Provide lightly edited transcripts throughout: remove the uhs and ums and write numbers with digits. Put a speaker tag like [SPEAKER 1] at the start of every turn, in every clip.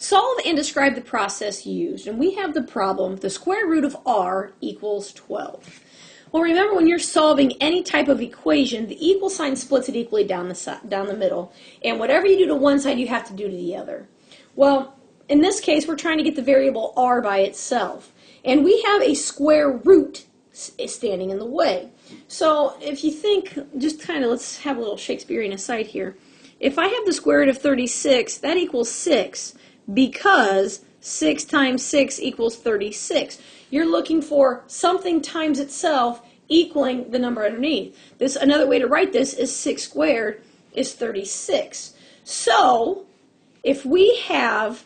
[SPEAKER 1] Solve and describe the process used. And we have the problem, the square root of r equals 12. Well, remember when you're solving any type of equation, the equal sign splits it equally down the middle. And whatever you do to one side, you have to do to the other. Well, in this case, we're trying to get the variable r by itself. And we have a square root standing in the way. So if you think, just kind of, let's have a little Shakespearean aside here. If I have the square root of 36, that equals 6. Because 6 times 6 equals 36. You're looking for something times itself equaling the number underneath. Another way to write this is 6 squared is 36. So, if we have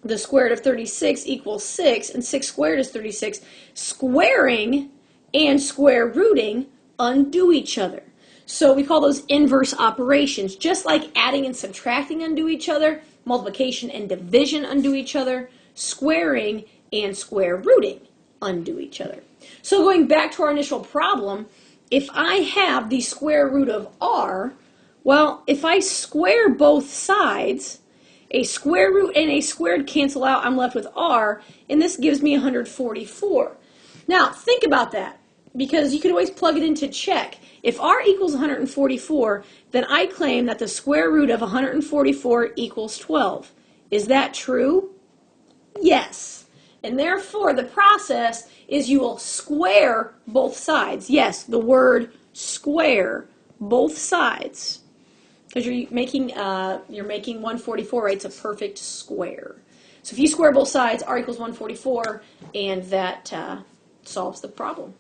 [SPEAKER 1] the square root of 36 equals 6, and 6 squared is 36, squaring and square rooting undo each other. So we call those inverse operations. Just like adding and subtracting undo each other, multiplication and division undo each other, squaring and square rooting undo each other. So going back to our initial problem, if I have the square root of r, well, if I square both sides, a square root and a squared cancel out, I'm left with r, and this gives me 144. Now, think about that, because you can always plug it in to check. If r equals 144, then I claim that the square root of 144 equals 12. Is that true? Yes. And therefore, the process is you will square both sides. Yes, the word square both sides. Because you're making 144, right? It's a perfect square. So if you square both sides, r equals 144, and that solves the problem.